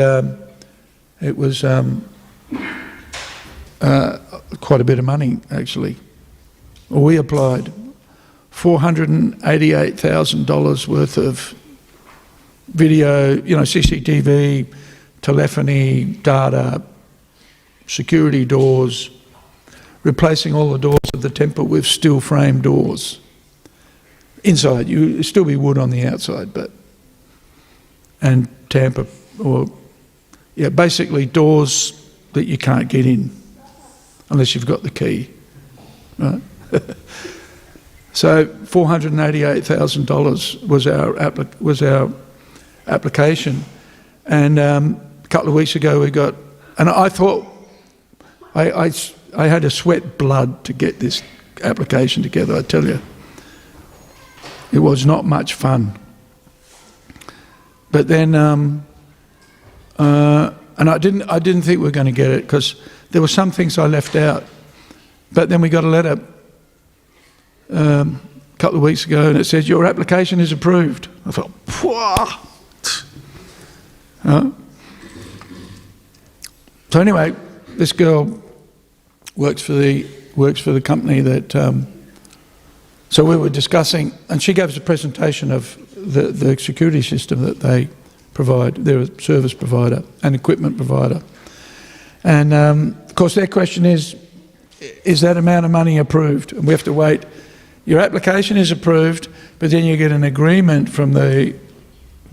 it was quite a bit of money actually. Well, we applied $488,000 worth of video, CCTV, telephony, data, security doors, replacing all the doors of the temple with steel frame doors. Inside, you still be wood on the outside, and tamper, basically doors that you can't get in unless you've got the key, right? So $488,000 was our application, and a couple of weeks ago we got, and I thought I had to sweat blood to get this application together. I tell you, it was not much fun. But then, and I didn't think we were going to get it because there were some things I left out. But then we got a letter a couple of weeks ago, and it says your application is approved. I thought, Pwah! So anyway, this girl works for the company that. So we were discussing, and she gave us a presentation of the security system that they provide. They're a service provider and equipment provider. And of course their question is that amount of money approved? And we have to wait. Your application is approved, but then you get an agreement from the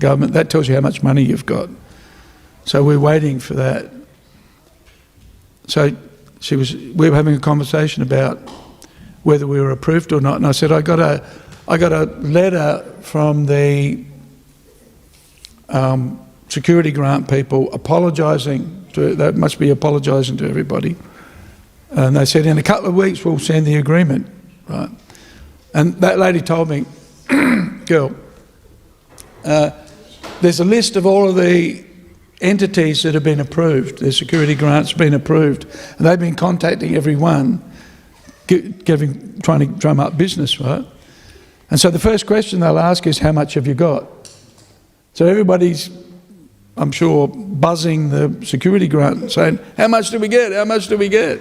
government. That tells you how much money you've got. So we're waiting for that. So we were having a conversation about whether we were approved or not, and I said, I got a letter from the security grant people apologising they must be apologising to everybody, and they said in a couple of weeks we'll send the agreement, right? And that lady told me, girl, there's a list of all of the entities that have been approved, their security grants been approved, and they've been contacting everyone, trying to drum up business, right? And so the first question they'll ask is, how much have you got? So everybody's, I'm sure, buzzing the security grant, saying, how much do we get? How much do we get?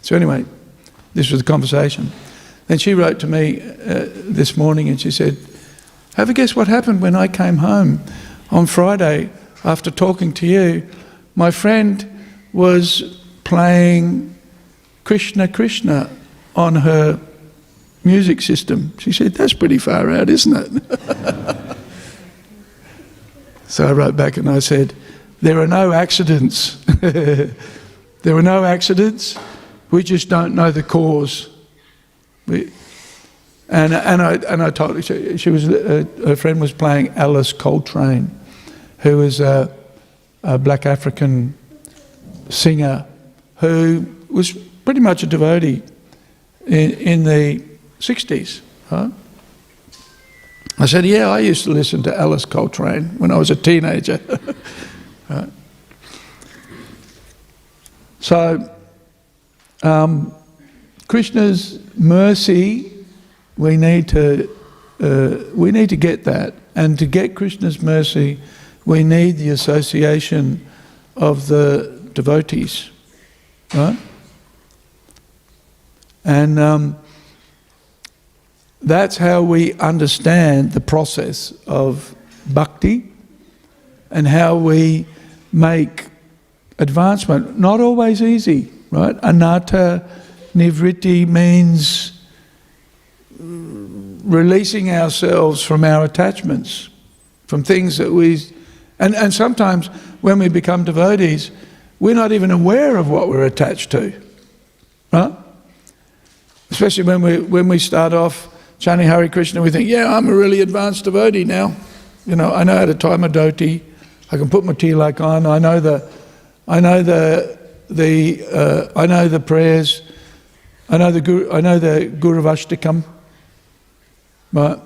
So anyway, this was the conversation. Then she wrote to me this morning and she said, have a guess what happened when I came home on Friday after talking to you? My friend was playing Krishna Krishna on her music system. She said, that's pretty far out, isn't it? So I wrote back and I said, there are no accidents. There are no accidents. We just don't know the cause. And I told her, her friend was playing Alice Coltrane, who was a black African singer who was pretty much a devotee in the 60s. Right? I said, yeah, I used to listen to Alice Coltrane when I was a teenager. Right? So, Krishna's mercy, we need to get that, and to get Krishna's mercy, we need the association of the devotees, right? And that's how we understand the process of bhakti and how we make advancement. Not always easy, right? Anatta nivritti means releasing ourselves from our attachments, from things that we... And sometimes when we become devotees, we're not even aware of what we're attached to, right? Especially when we start off chanting Hare Krishna, we think, yeah, I'm a really advanced devotee now. You know, I know how to tie my dhoti, I can put my tilak on, I know the prayers, I know the Guru Vashtakam, right?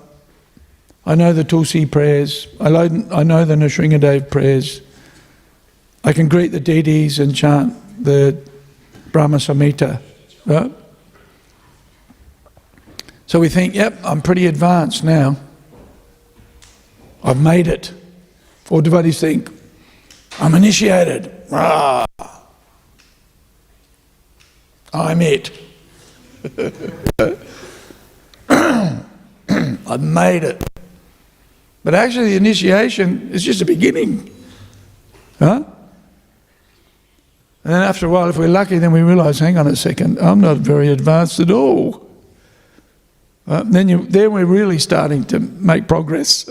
I know the Tulsi prayers, I know the Nrsingadev prayers, I can greet the deities and chant the Brahma Samhita, right? So we think, yep, I'm pretty advanced now. I've made it. Or devotees think, I'm initiated. Rah. I'm it. I've made it. But actually the initiation is just a beginning. Huh? And then after a while, if we're lucky, then we realise, hang on a second, I'm not very advanced at all. Then we're really starting to make progress.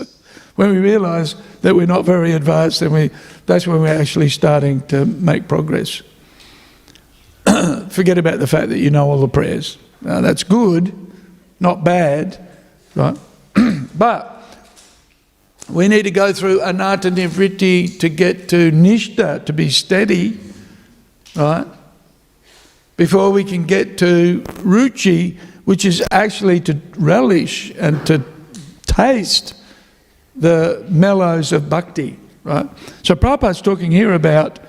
When we realise that we're not very advanced, that's when we're actually starting to make progress. Forget about the fact that you know all the prayers. That's good, not bad, right? But we need to go through anatta nivritti to get to nishta, to be steady, right? Before we can get to ruchi, which is actually to relish and to taste the mellows of bhakti, right? So Prabhupada's talking here about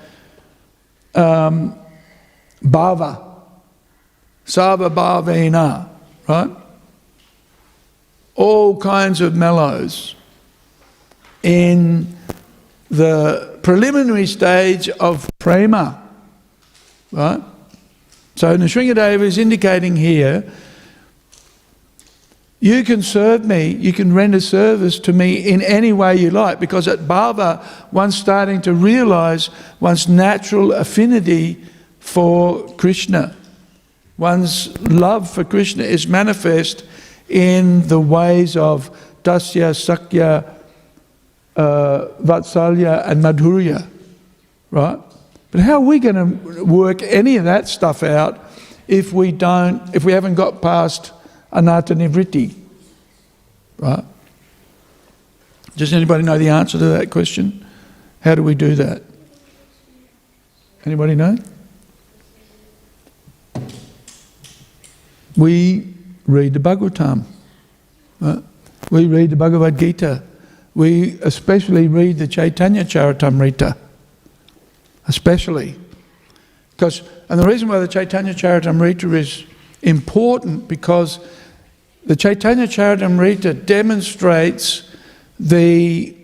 bhava, sava bhavena, right? All kinds of mellows in the preliminary stage of prema, right? So Nrsingadeva is indicating here, you can serve me, you can render service to me in any way you like, because at bhava, one's starting to realise one's natural affinity for Krishna. One's love for Krishna is manifest in the ways of dasya, sakya, vatsalya and madhurya, right? But how are we going to work any of that stuff out if we haven't got past anatta nivritti, right? Does anybody know the answer to that question? How do we do that? Anybody know? We read the Bhagavatam, right? We read the Bhagavad Gita. We especially read the Chaitanya Charitamrita, especially. And the reason why the Chaitanya Charitamrita is important, because the Chaitanya Charitamrita demonstrates the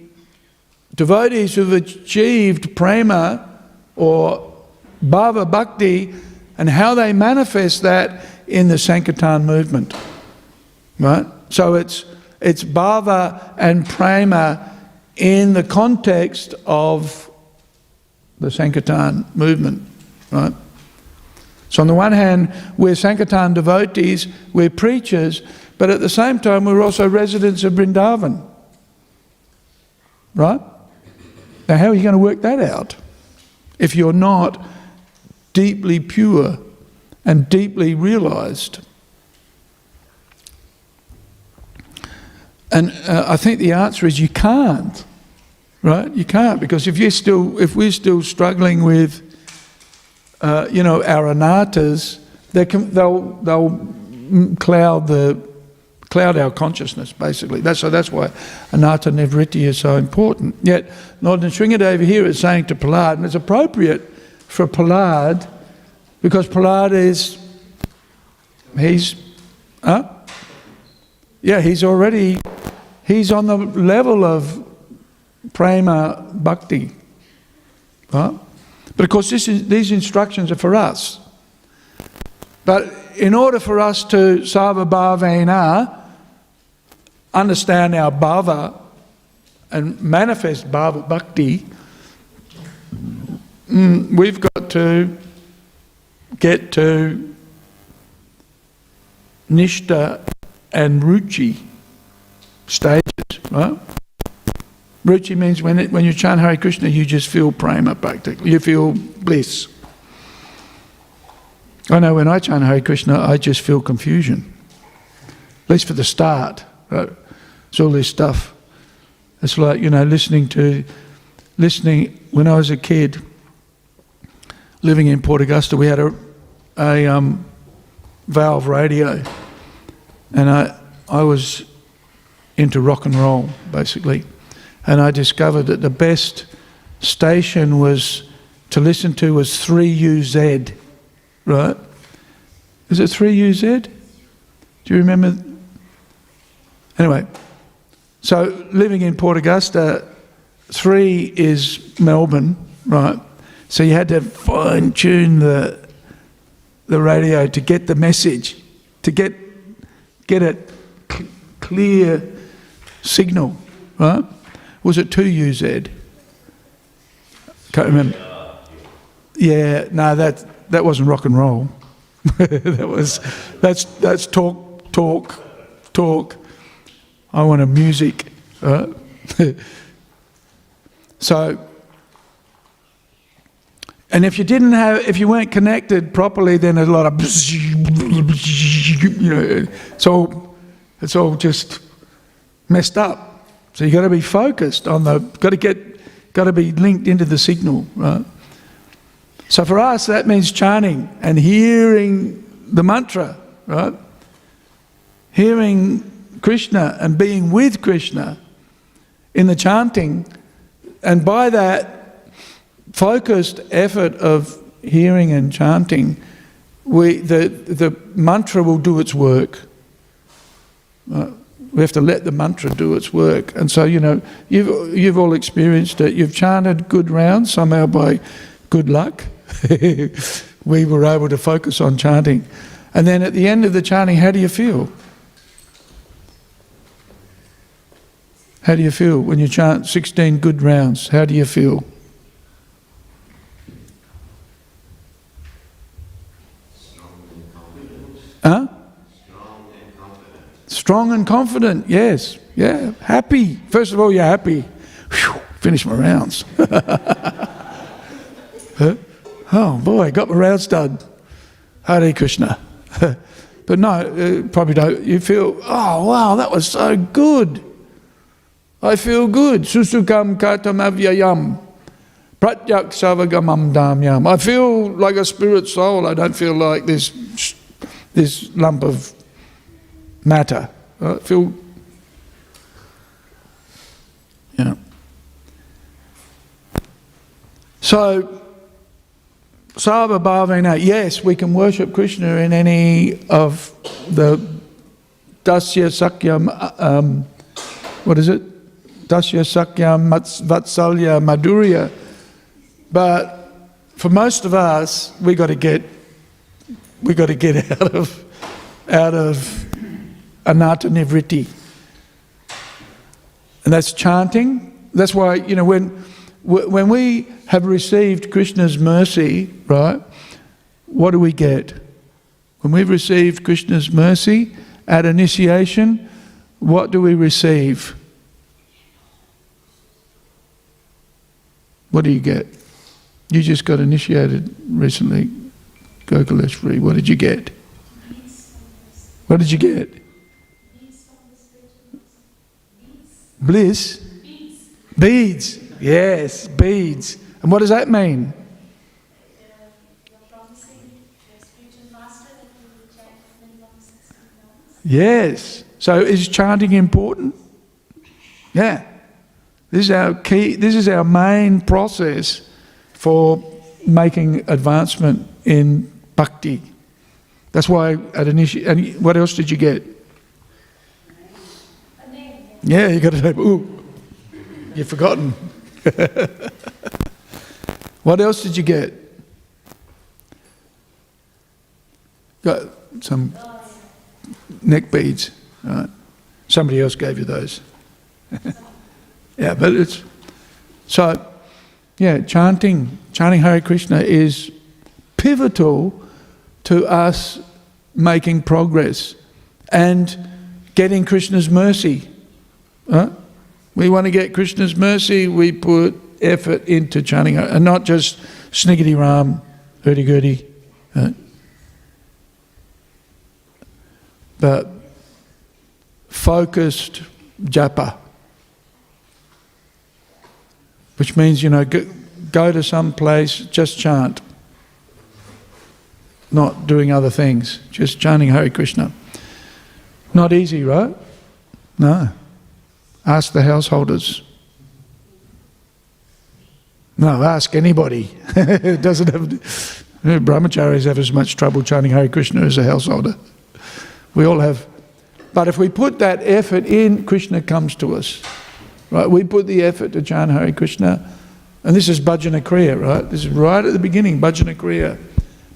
devotees who've achieved prema or bhava bhakti and how they manifest that in the Sankirtan movement, right? So it's bhava and prema in the context of the Sankirtan movement, right? So on the one hand, we're Sankirtan devotees, we're preachers, but at the same time we're also residents of Vrindavan, right? Now, how are you going to work that out if you're not deeply pure and deeply realised? And I think the answer is you can't, right? You can't, because if we're still struggling with, our anarthas, they'll cloud our consciousness, basically. That's why anatta nivritti is so important. Yet, Lord Nrsimhadeva here is saying to Prahlad, and it's appropriate for Prahlad, because Prahlad he's on the level of prema bhakti. Right? But of course these instructions are for us. But in order for us to sarva bhavena understand our bhava and manifest bhava bhakti, we've got to get to nishta and ruchi stages, right? Ruchi means when you chant Hare Krishna, you just feel prema practically. You feel bliss. I know when I chant Hare Krishna, I just feel confusion. At least for the start, right? It's all this stuff. It's like, listening when I was a kid, living in Port Augusta, we had a valve radio, and I was into rock and roll, basically. And I discovered that the best station to listen to was 3UZ, right? Is it 3UZ? Do you remember? Anyway, so living in Port Augusta, 3 is Melbourne, right? So you had to fine-tune the radio to get the message, to get a clear signal, right? Was it 2UZ? Can't remember. Yeah, no, that wasn't rock and roll. that's talk. I want a music, right? So, and if you weren't connected properly, then there's a lot of, it's all just messed up. So you've got to be focused on got to be linked into the signal, right? So for us, that means chanting and hearing the mantra, right? Hearing Krishna and being with Krishna in the chanting, and by that focused effort of hearing and chanting, the mantra will do its work. Right? We have to let the mantra do its work. And so, you've all experienced it. You've chanted good rounds, somehow by good luck. We were able to focus on chanting. And then at the end of the chanting, how do you feel? How do you feel when you chant 16 good rounds? How do you feel? Huh? Strong and confident, yes. Yeah, happy. First of all, you're happy. Whew, finished my rounds. Oh boy, got my rounds done. Hare Krishna. But no, probably don't. You feel, oh wow, that was so good. I feel good. Susukam katam avyayam. Pratyak savagamam damyam. I feel like a spirit soul. I don't feel like this lump of matter. I feel, So, sarva bhavena, yes, we can worship Krishna in any of the dasya sakyam, what is it? Dasya sakyam vatsalya madhurya. But for most of us, we got to get out of anatta nivritti. And that's chanting. That's why, when we have received Krishna's mercy, right, what do we get? When we've received Krishna's mercy at initiation, what do we receive? What do you get? You just got initiated recently, Gokuleshwari. What did you get? What did you get? Bliss? Beads. Yes, beads. And what does that mean? Yes. So is chanting important? Yeah. This is our key, this is our main process for making advancement in bhakti. That's why at initiation, and what else did you get? Yeah, you got to say, ooh, you've forgotten. What else did you get? Got some neck beads, right? Somebody else gave you those. Yeah, but it's, so, yeah, chanting Hare Krishna is pivotal to us making progress and getting Krishna's mercy. Right? We want to get Krishna's mercy, we put effort into chanting, and not just sniggity ram, hurdy-gurdy. Right? But focused japa. Which means, go to some place, just chant. Not doing other things, just chanting Hare Krishna. Not easy, right? No. Ask the householders. No, ask anybody. It doesn't have... Brahmacharis have as much trouble chanting Hare Krishna as a householder. We all have. But if we put that effort in, Krishna comes to us. Right? We put the effort to chant Hare Krishna. And this is bhajana kriya, right? This is right at the beginning, bhajana kriya.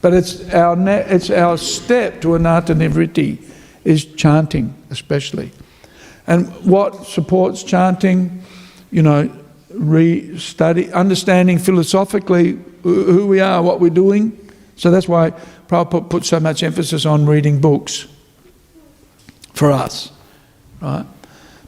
But it's our step to anartha nivritti, is chanting especially. And what supports chanting? Understanding philosophically who we are, what we're doing. So that's why Prabhupada put so much emphasis on reading books for us, right?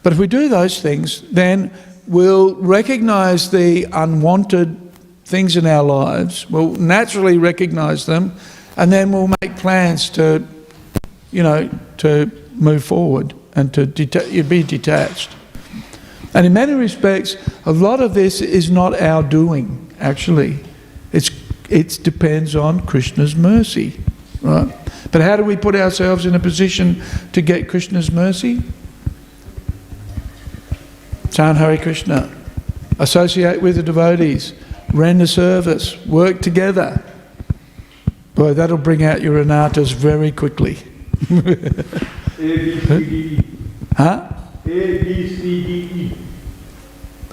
But if we do those things, then we'll recognize the unwanted things in our lives, we'll naturally recognize them, and then we'll make plans to, to move forward and to be detached. And in many respects, a lot of this is not our doing, actually. It depends on Krishna's mercy, right? But how do we put ourselves in a position to get Krishna's mercy? Chant Hare Krishna, associate with the devotees, render service, work together. Boy, that'll bring out your anarthas very quickly. A-B-C-D-E. Huh? A-B-C-D-E.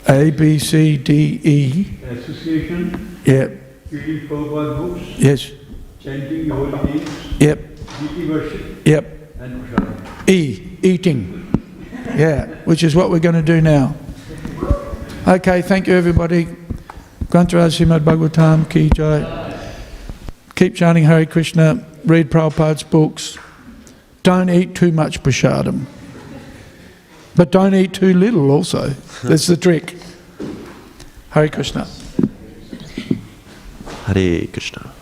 A-B-C-D-E. Association. Yep. Reading Prabhupada books. Yes. Chanting holy names. Yep. Deity worship. Yep. And prasadam. Eating. Yeah, which is what we're going to do now. Okay, thank you everybody. Grantaraj Śrīmad Bhāgavatam ki jai. Keep chanting Hare Krishna, read Prabhupada's books. Don't eat too much prasadam. But don't eat too little also. That's the trick. Hare Krishna. Hare Krishna.